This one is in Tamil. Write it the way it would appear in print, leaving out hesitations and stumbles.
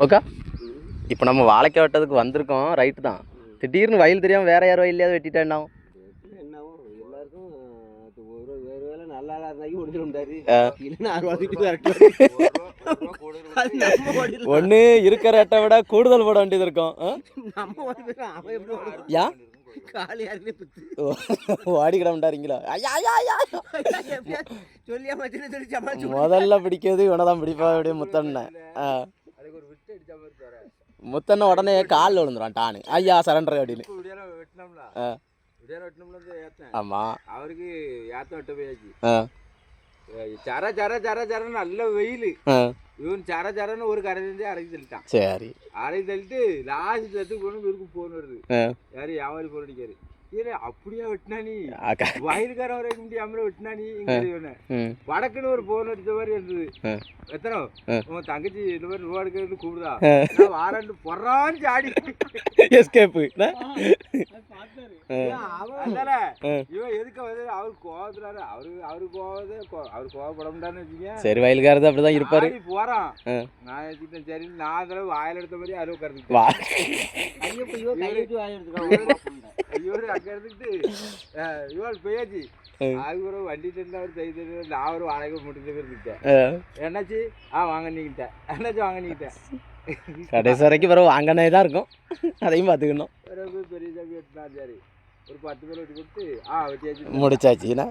ஓகா இப்போ நம்ம வாழைக்காய் வெட்டதுக்கு வந்திருக்கோம், ரைட்டு தான். திடீர்னு வயல் தெரியாமல் வேற யாரோ இல்லையாவது வெட்டிட்டேன்னா என்னவும் எல்லாருக்கும் ஒரு வேறு வேலை நல்லா இருந்தாக்கி முடிஞ்சிருந்தாரு. ஒன்று இருக்கிற ரேட்டை விட கூடுதல் போட வேண்டியது இருக்கும். யா ஓடிக்கிட மாட்டாருங்களா? முதல்ல பிடிக்கிறது இவனதான் பிடிப்பா அப்படியே முத்தண்ண. முத்தண்ண உடனே காலில் விழுந்துடும் டானு, ஐயா சரண்டர் அப்படின்னு. ஆமா அவருக்கு ஏத்த வெட்ட போயாச்சு. சர சர சர சரன்னு நல்ல வெயில். இவன் சர சரன்னு ஒரு கரை செஞ்சு அரைச்சி தள்ளிட்டான். சரி அரைச்சி தள்ளிட்டு லாஸ்ட் இடத்துக்கு போகணும். இவருக்கு போன் வருது, யாரு வியாபாரி போன் அடிக்காரு. அப்படியா வெட்டினா நீ வயலுக்காரன் வரைக்க முடியாம வெட்டினா நீ வடக்குன்னு ஒரு போன் அடிச்ச மாதிரி இருந்தது. எத்தனை உன் தங்கச்சி இந்த மாதிரி ரூபா எடுக்கிறது கூடுதா வாராண்டு பொறான்னு சாடி எஸ்கேப்பு. இவன் எதுக்கு வந்து அவரு கோவத்துறாரு. அவரு கோவப்பட முடியாதுன்னு வச்சுக்க. சரி வயலுக்காரது அப்படிதான் இருப்பாரு. போறான் நான் வச்சுக்கிட்டேன். சரி நான் அதெல்லாம் வாயில எடுத்த மாதிரி அறுவை கறந்து இவரு அங்க இருந்துட்டு இவள் பேச்சு அதுக்கப்புறம் வண்டி தெரிஞ்சு அவர் செய்து நான் ஒரு வாடகை முடிஞ்சு இருந்துட்டேன். என்னாச்சு வாங்க நீக்கிட்டேன். என்னாச்சு வாங்க நீக்கிட்டேன். கடைசி வரைக்கும் பிறகு வாங்கினே தான் இருக்கும், அதையும் பார்த்துக்கணும். பெரிய சாமி எடுத்துனா சரி ஒரு 10 பேர் வெட்டி கொடுத்து வெட்டியாச்சு முடிச்சாச்சுன்னா